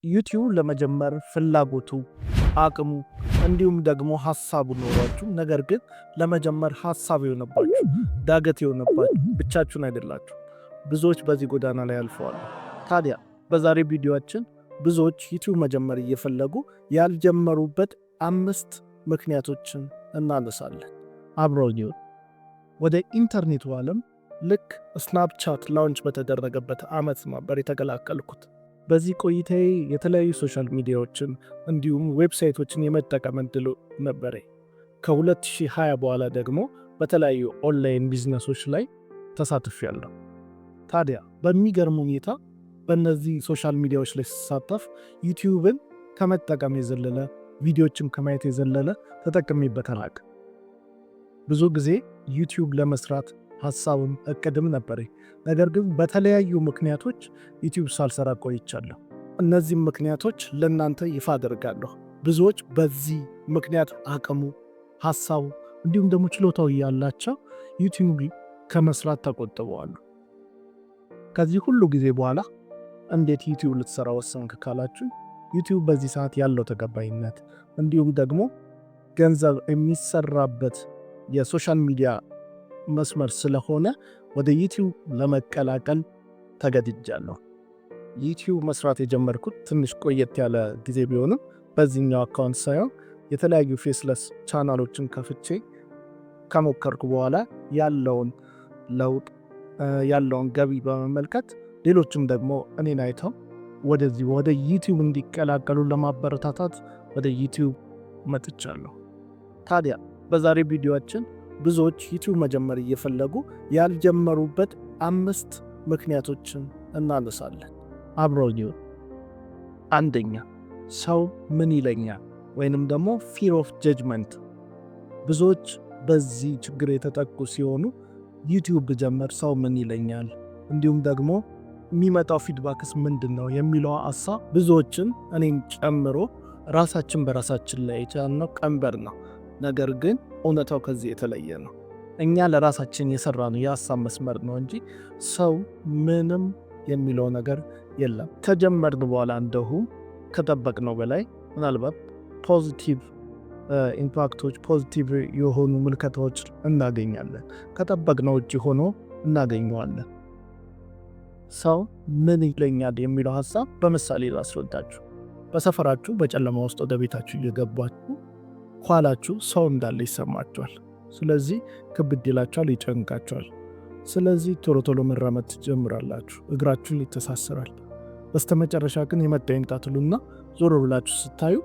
ዩቲዩብ ለመጀመር ፍላጎቱ አቅሙ እንዲሁም ደግሞ ሐሳቡ ኖሯችሁ ነገር ግን ለመጀመር ሐሳብ የሆነባችሁ ዳገት የሆነባችሁ ብቻችሁን አይደላችሁ። ብዙዎች በዚህ ጎዳና ላይ አልፈዋል። ታዲያ በዛሬ ቪዲዮአችን ብዙዎች ዩቲዩብ መጀመር እየፈለጉ ያልጀመሩበት 5 ምክንያቶችን እናነሳለን። አብረውኝ ወደ ኢንተርኔቱ ዓለም ልክ ስናፕቻት ላውንች በተደረገበት ዓመት ነበር የተቀላቀልኩት። በዚህ ቆይታዬ የተለያዩ ሶሻል ሚዲያዎችን እንዲሁም ዌብሳይቶችን የመጠቀም እድሉ ነበረ። ከ2020 በኋላ ደግሞ በተለያዩ ኦንላይን ቢዝነሶች ላይ ተሳትፌያለሁ። ታዲያ በሚገርም ሁኔታ በእነዚህ ሶሻል ሚዲያዎች ላይ ስሳተፍ ዩቲዩብን ከመጠቀም የዘለለ ቪዲዮችን ከማየት የዘለለ ተጠቅሜበት አላውቅም። ብዙ ጊዜ ዩቲዩብ ለመስራት ሐሳብም እቅድም ነበረኝ። ነገር ግን በተለያዩ ምክንያቶች ዩቲዩብ ሳልሰራ ቆይቻለሁ። እነዚህም ምክንያቶች ለእናንተ ይፋ አደርጋለሁ። ብዙዎች በዚህ ምክንያት አቅሙ፣ ሐሳቡ እንዲሁም ደግሞ ችሎታው ያላቸው ዩቲዩብ ከመስራት ተቆጥበዋል። ከዚህ ሁሉ ጊዜ በኋላ እንዴት ዩቲዩብ ልትሰራ ወሰንክ ካላችሁ፣ ዩቲዩብ በዚህ ሰዓት ያለው ተቀባይነት እንዲሁም ደግሞ ገንዘብ የሚሰራበት የሶሻል ሚዲያ መስመር ስለሆነ ወደ ዩቲዩብ ለመቀላቀል ተገድጃለሁ። ዩቲዩብ መስራት የጀመርኩት ትንሽ ቆየት ያለ ጊዜ ቢሆንም በዚህኛው አካውንት ሳይሆን የተለያዩ ፌስለስ ቻናሎችን ከፍቼ ከሞከርኩ በኋላ ያለውን ለውጥ ያለውን ገቢ በመመልከት ሌሎችም ደግሞ እኔን አይተው ወደዚህ ወደ ዩቲዩብ እንዲቀላቀሉ ለማበረታታት ወደ ዩቲዩብ መጥቻለሁ። ታዲያ በዛሬ ቪዲዮአችን ብዙዎች ዩቲዩብ መጀመር እየፈለጉ ያልጀመሩበት 5 ምክንያቶችን እናነሳለን። አብረውኝ። አንደኛ፣ ሰው ምን ይለኛል ወይንም ደግሞ ፊር ኦፍ ጀጅመንት። ብዙዎች በዚህ ችግር የተጠቁ ሲሆኑ ዩቲዩብ ብጀመር ሰው ምን ይለኛል እንዲሁም ደግሞ የሚመጣው ፊድባክስ ምንድነው የሚለው ሐሳብ ብዙዎችን እኔን ጨምሮ ራሳችን በራሳችን ላይ የጫነው ቀንበር ነው። ነገር ግን እውነታው ከዚህ የተለየ ነው። እኛ ለራሳችን የሰራነው የሐሳብ መስመር ነው እንጂ ሰው ምንም የሚለው ነገር የለም። ከጀመርን በኋላ እንደሁ ከጠበቅነው በላይ ምናልባት ፖዚቲቭ ኢምፓክቶች፣ ፖዚቲቭ የሆኑ ምልከታዎች እናገኛለን። ከጠበቅነው ውጭ ሆኖ እናገኘዋለን። ሰው ምን ይለኛል የሚለው ሐሳብ በምሳሌ ላስረዳችሁ። በሰፈራችሁ በጨለማ ውስጥ ወደ ቤታችሁ እየገባችሁ ኋላችሁ ሰው እንዳለ ይሰማችኋል። ስለዚህ ክብድ ይላችኋል፣ ይጨንቃችኋል። ስለዚህ ቶሎ ቶሎ መራመድ ትጀምራላችሁ፣ እግራችሁን ይተሳሰራል። በስተመጨረሻ ግን የመጣ ይምጣ ትሉና ዞር ብላችሁ ስታዩ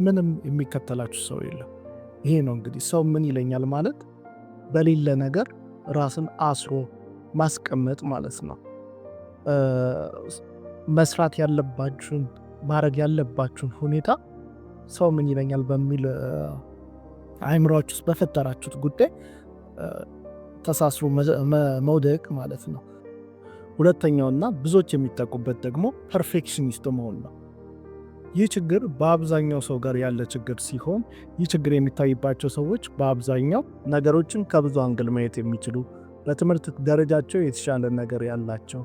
ምንም የሚከተላችሁ ሰው የለም። ይሄ ነው እንግዲህ ሰው ምን ይለኛል ማለት በሌለ ነገር ራስን አስሮ ማስቀመጥ ማለት ነው። መስራት ያለባችሁን ማድረግ ያለባችሁን ሁኔታ ሰው ምን ይለኛል በሚል አእምሮአችሁ ውስጥ በፈጠራችሁት ጉዳይ ተሳስሮ መውደቅ ማለት ነው። ሁለተኛውና ብዙዎች የሚጠቁበት ደግሞ ፐርፌክሽኒስት መሆን ነው። ይህ ችግር በአብዛኛው ሰው ጋር ያለ ችግር ሲሆን ይህ ችግር የሚታይባቸው ሰዎች በአብዛኛው ነገሮችን ከብዙ አንግል ማየት የሚችሉ በትምህርት ደረጃቸው የተሻለ ነገር ያላቸው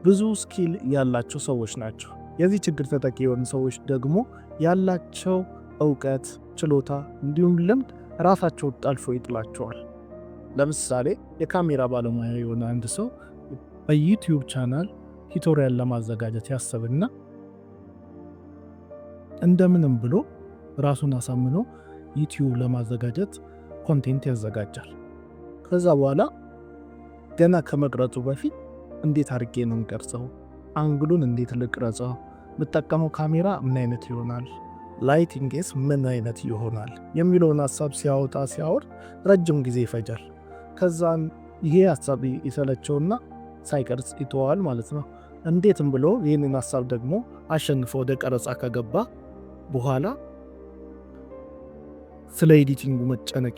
ብዙ ስኪል ያላቸው ሰዎች ናቸው። የዚህ ችግር ተጠቂ የሆኑ ሰዎች ደግሞ ያላቸው እውቀት፣ ችሎታ እንዲሁም ልምድ ራሳቸው ጠልፎ ይጥላቸዋል። ለምሳሌ የካሜራ ባለሙያ የሆነ አንድ ሰው በዩቲዩብ ቻናል ቱቶሪያል ለማዘጋጀት ያሰብና እንደምንም ብሎ ራሱን አሳምኖ ዩቲዩብ ለማዘጋጀት ኮንቴንት ያዘጋጃል። ከዛ በኋላ ገና ከመቅረጹ በፊት እንዴት አድርጌ ነው የምቀርጸው፣ አንግሉን እንዴት ልቅረጸው፣ የምጠቀመው ካሜራ ምን አይነት ይሆናል፣ ላይቲንግስ ምን አይነት ይሆናል የሚለውን ሐሳብ ሲያወጣ ሲያወር ረጅም ጊዜ ይፈጃል። ከዛም ይሄ ሐሳብ ይሰለቸውና ሳይቀርጽ ይተዋል ማለት ነው። እንዴትም ብሎ ይህንን ሐሳብ ደግሞ አሸንፎ ወደ ቀረጻ ከገባ በኋላ ስለ ኤዲቲንጉ መጨነቅ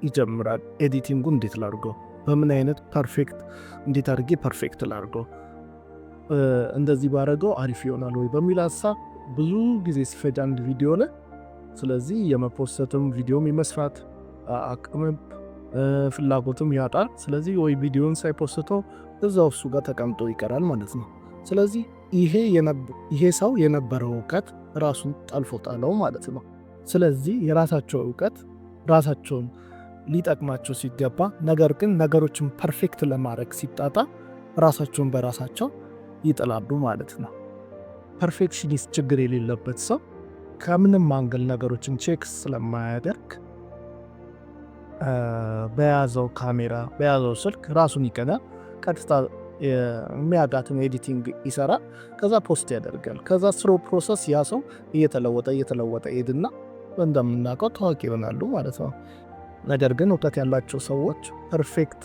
ይጀምራል። ኤዲቲንጉ እንዴት ላድርገው፣ በምን አይነት ፐርፌክት እንዴት አድርጌ ፐርፌክት ላድርገው፣ እንደዚህ ባረገው አሪፍ ይሆናል ወይ በሚል ሐሳብ ብዙ ጊዜ ሲፈጅ አንድ ቪዲዮ ላይ። ስለዚህ የመፖስተትም ቪዲዮም የመስራት አቅምም ፍላጎትም ያጣል። ስለዚህ ወይ ቪዲዮን ሳይፖስተው እዛው እሱ ጋር ተቀምጦ ይቀራል ማለት ነው። ስለዚህ ይሄ ሰው የነበረው እውቀት ራሱን ጠልፎ ጣለው ማለት ነው። ስለዚህ የራሳቸው እውቀት ራሳቸውን ሊጠቅማቸው ሲገባ፣ ነገር ግን ነገሮችን ፐርፌክት ለማድረግ ሲጣጣ ራሳቸውን በራሳቸው ይጥላሉ ማለት ነው። ፐርፌክሽኒስት ችግር የሌለበት ሰው ከምንም አንግል ነገሮችን ቼክ ስለማያደርግ በያዘው ካሜራ በያዘው ስልክ ራሱን ይቀዳል። ቀጥታ የሚያጋትን ኤዲቲንግ ይሰራል። ከዛ ፖስት ያደርጋል። ከዛ ስሮ ፕሮሰስ ያ ሰው እየተለወጠ ሄድና እንደምናውቀው ታዋቂ ይሆናሉ ማለት ነው። ነገር ግን እውቀት ያላቸው ሰዎች ፐርፌክት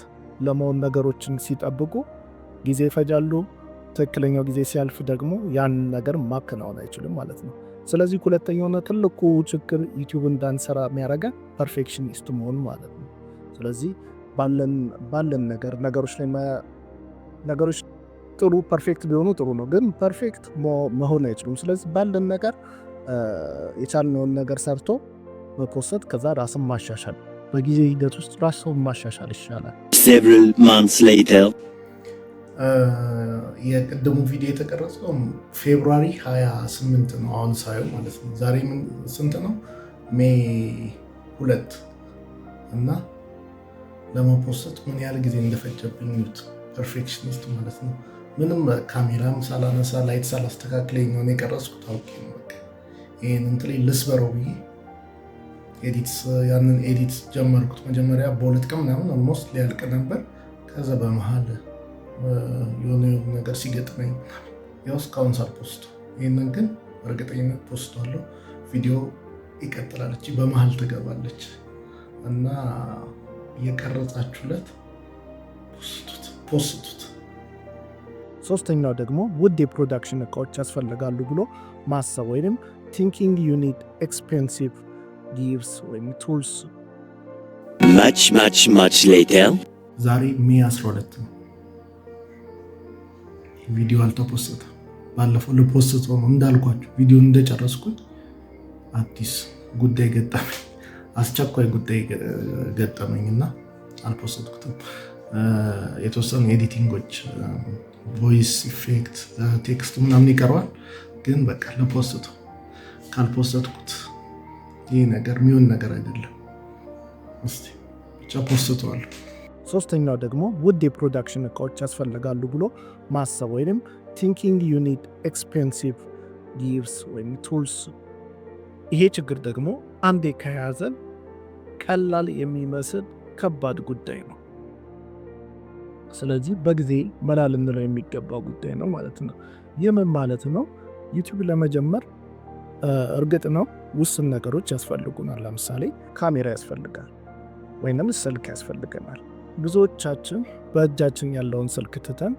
ለመሆን ነገሮችን ሲጠብቁ ጊዜ ይፈጃሉ። ትክክለኛው ጊዜ ሲያልፍ ደግሞ ያንን ነገር ማከናወን አይችልም ማለት ነው። ስለዚህ ሁለተኛውና ትልቁ ችግር ዩቲዩብ እንዳንሰራ የሚያደርገን ፐርፌክሽኒስት መሆን ማለት ነው። ስለዚህ ባለን ነገሮች ጥሩ ፐርፌክት ቢሆኑ ጥሩ ነው፣ ግን ፐርፌክት መሆን አይችሉም። ስለዚህ ባለን ነገር የቻልነውን ነገር ሰርቶ መፖሰት፣ ከዛ ራስን ማሻሻል፣ በጊዜ ሂደት ውስጥ ራስን ማሻሻል ይሻላል። Several months later የቅድሙ ቪዲዮ የተቀረጸው ፌብሩዋሪ 28 ነው። አሁን ሳየው ማለት ነው። ዛሬ ስንት ነው? ሜይ 2 እና ለመፖስት ምን ያህል ጊዜ እንደፈጀብኝ ፐርፌክሽኒስት ማለት ነው። ምንም ካሜራም ሳላነሳ ላይት ሳላስተካክለኝ ነው የቀረጽኩት። አውቄ ነው በቃ ይሄን እንትን ልስበረው ብዬ ያንን ኤዲት ጀመርኩት። መጀመሪያ በሁለት ቀን ምናምን ኦልሞስት ሊያልቅ ነበር። ከዛ በመሀል የሆነ ነገር ሲገጥመኝ ያው እስካሁን ሳልፖስት፣ ይህንን ግን በእርግጠኝነት ፖስት አለው። ቪዲዮ ይቀጥላለች፣ በመሀል ትገባለች እና የቀረጻችሁለት ፖስቱት። ሶስተኛው ደግሞ ውድ የፕሮዳክሽን እቃዎች ያስፈልጋሉ ብሎ ማሰብ ወይም ቲንኪንግ ዩ ኒድ ኤክስፔንሲቭ ጊቭስ ወይም ቱልስ። much later ዛሬ ሜይ 12 ነው። ቪዲዮ አልተፖስተ። ባለፈው ልፖስት ነው እንዳልኳችሁ። ቪዲዮ እንደጨረስኩኝ አዲስ ጉዳይ ገጠመኝ፣ አስቸኳይ ጉዳይ ገጠመኝና አልፖስትኩትም። የተወሰኑ ኤዲቲንጎች፣ ቮይስ ኢፌክት፣ ቴክስት ምናምን ይቀረዋል። ግን በቃ ልፖስት ካልፖስትኩት ይህ ነገር የሚሆን ነገር አይደለም። እስቲ ብቻ ፖስተዋል። ሶስተኛው ደግሞ ውድ የፕሮዳክሽን እቃዎች ያስፈልጋሉ ብሎ ማሰብ ወይም ቲንኪንግ ዩ ኒድ ኤክስፔንሲቭ ጊቭስ ወይም ቱልስ። ይሄ ችግር ደግሞ አንዴ ከያዘን ቀላል የሚመስል ከባድ ጉዳይ ነው። ስለዚህ በጊዜ መላ ልንለው የሚገባው ጉዳይ ነው ማለት ነው። ይህ ምን ማለት ነው? ዩቲዩብ ለመጀመር እርግጥ ነው ውስን ነገሮች ያስፈልጉናል። ለምሳሌ ካሜራ ያስፈልጋል ወይንም ስልክ ያስፈልገናል። ብዙዎቻችን በእጃችን ያለውን ስልክ ትተን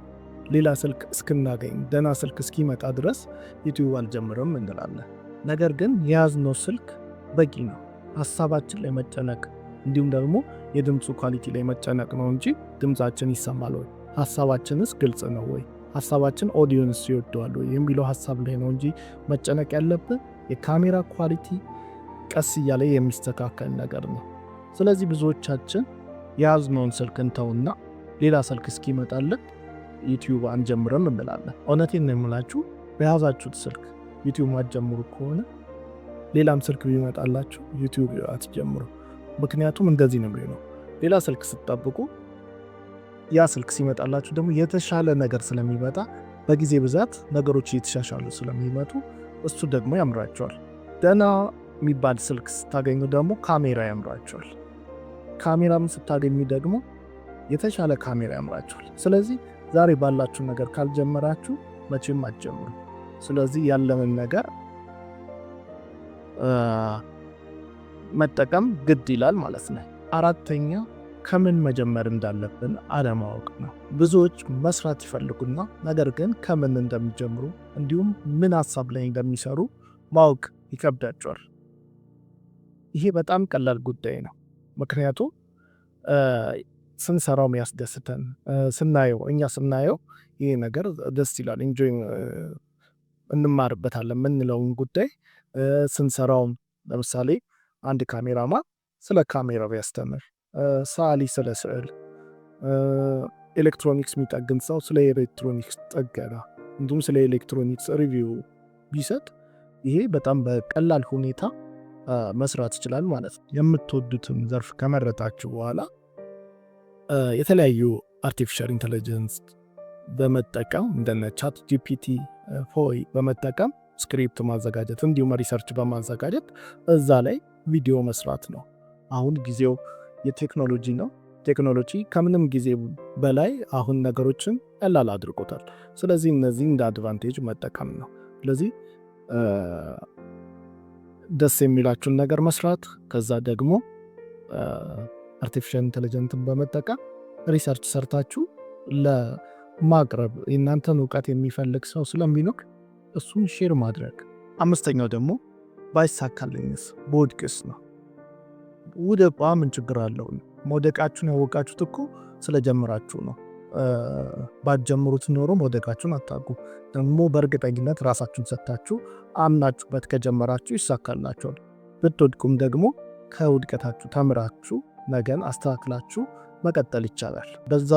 ሌላ ስልክ እስክናገኝ ደህና ስልክ እስኪመጣ ድረስ ዩቲዩብ አልጀምርም እንላለን። ነገር ግን የያዝነው ስልክ በቂ ነው። ሀሳባችን ላይ መጨነቅ እንዲሁም ደግሞ የድምፁ ኳሊቲ ላይ መጨነቅ ነው እንጂ ድምፃችን ይሰማል ወይ፣ ሀሳባችንስ ግልጽ ነው ወይ፣ ሀሳባችን ኦዲዮንስ ይወደዋል ወይ የሚለው ሀሳብ ላይ ነው እንጂ መጨነቅ ያለብን የካሜራ ኳሊቲ ቀስ እያለ የሚስተካከል ነገር ነው። ስለዚህ ብዙዎቻችን የያዝነውን ስልክ እንተውና ሌላ ስልክ እስኪመጣልን ዩቲዩብ አንጀምርም እንላለን። እውነቴን ነው የምላችሁ፣ በያዛችሁት ስልክ ዩቲዩብ ማትጀምሩ ከሆነ ሌላም ስልክ ቢመጣላችሁ ዩቲዩብ አትጀምሩ። ምክንያቱም እንደዚህ ነው የሚሆነው። ሌላ ስልክ ስትጠብቁ ያ ስልክ ሲመጣላችሁ ደግሞ የተሻለ ነገር ስለሚመጣ በጊዜ ብዛት ነገሮች እየተሻሻሉ ስለሚመጡ እሱ ደግሞ ያምራቸዋል። ደህና የሚባል ስልክ ስታገኙ ደግሞ ካሜራ ያምራቸዋል። ካሜራም ስታገኙ ደግሞ የተሻለ ካሜራ ያምራቸዋል። ስለዚህ ዛሬ ባላችሁ ነገር ካልጀመራችሁ መቼም አትጀምሩ። ስለዚህ ያለንን ነገር መጠቀም ግድ ይላል ማለት ነው። አራተኛ ከምን መጀመር እንዳለብን አለማወቅ ነው። ብዙዎች መስራት ይፈልጉና ነገር ግን ከምን እንደሚጀምሩ እንዲሁም ምን ሀሳብ ላይ እንደሚሰሩ ማወቅ ይከብዳቸዋል። ይሄ በጣም ቀላል ጉዳይ ነው። ምክንያቱም ስንሰራው የሚያስደስተን እኛ ስናየው ይሄ ነገር ደስ ይላል፣ ኢንጆይ እንማርበታለን የምንለውን ጉዳይ ስንሰራውም፣ ለምሳሌ አንድ ካሜራማን ስለ ካሜራ ቢያስተምር፣ ሰዓሊ ስለ ስዕል፣ ኤሌክትሮኒክስ የሚጠግን ሰው ስለ ኤሌክትሮኒክስ ጥገና፣ እንዲሁም ስለ ኤሌክትሮኒክስ ሪቪው ቢሰጥ ይሄ በጣም በቀላል ሁኔታ መስራት ይችላል ማለት ነው። የምትወዱትን ዘርፍ ከመረጣችሁ በኋላ የተለያዩ አርቲፊሻል ኢንተለጀንስ በመጠቀም እንደነ ቻት ጂፒቲ ፎይ በመጠቀም ስክሪፕት ማዘጋጀት እንዲሁም ሪሰርች በማዘጋጀት እዛ ላይ ቪዲዮ መስራት ነው። አሁን ጊዜው የቴክኖሎጂ ነው። ቴክኖሎጂ ከምንም ጊዜ በላይ አሁን ነገሮችን ቀላል አድርጎታል። ስለዚህ እነዚህ እንደ አድቫንቴጅ መጠቀም ነው። ስለዚህ ደስ የሚላችሁን ነገር መስራት፣ ከዛ ደግሞ አርቲፊሻል ኢንተለጀንትን በመጠቀም ሪሰርች ሰርታችሁ ለማቅረብ የእናንተን እውቀት የሚፈልግ ሰው ስለሚኖር እሱን ሼር ማድረግ። አምስተኛው ደግሞ ባይሳካልኝስ በወድቅስ ነው። ውደቋ፣ ምን ችግር አለው? መውደቃችሁን ያወቃችሁት እኮ ስለጀመራችሁ ነው። ባትጀምሩት ኖሮ መውደቃችሁን አታውቁ። ደግሞ በእርግጠኝነት ራሳችሁን ሰጥታችሁ አምናችሁበት ከጀመራችሁ ይሳካላችኋል። ብትወድቁም ደግሞ ከውድቀታችሁ ተምራችሁ ነገን አስተካክላችሁ መቀጠል ይቻላል። በዛ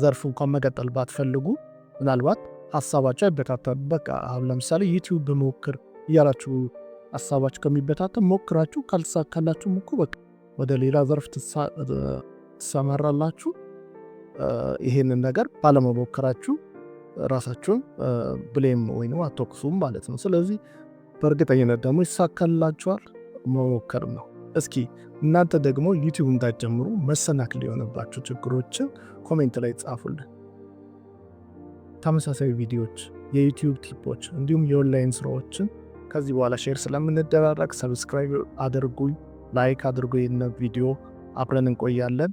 ዘርፍ እንኳን መቀጠል ባትፈልጉ ምናልባት ሀሳባችሁ አይበታተን። በቃ አሁን ለምሳሌ ዩቲዩብ በሞክር እያላችሁ ሀሳባችሁ ከሚበታተን ሞክራችሁ ካልተሳካላችሁ እኮ በቃ ወደ ሌላ ዘርፍ ትሰማራላችሁ። ይሄንን ነገር ባለመሞከራችሁ ራሳችሁን ብሌም ወይም አትወቅሱም ማለት ነው። ስለዚህ በእርግጠኝነት ደግሞ ይሳካላችኋል። መሞከርም ነው። እስኪ እናንተ ደግሞ ዩቲዩብ እንዳትጀምሩ መሰናክል የሆነባችሁ ችግሮችን ኮሜንት ላይ ጻፉልን። ተመሳሳይ ቪዲዮዎች፣ የዩቲዩብ ቲፖች እንዲሁም የኦንላይን ስራዎችን ከዚህ በኋላ ሼር ስለምንደራረግ ሰብስክራይብ አድርጉኝ፣ ላይክ አድርጉ። ይህን ቪዲዮ አብረን እንቆያለን።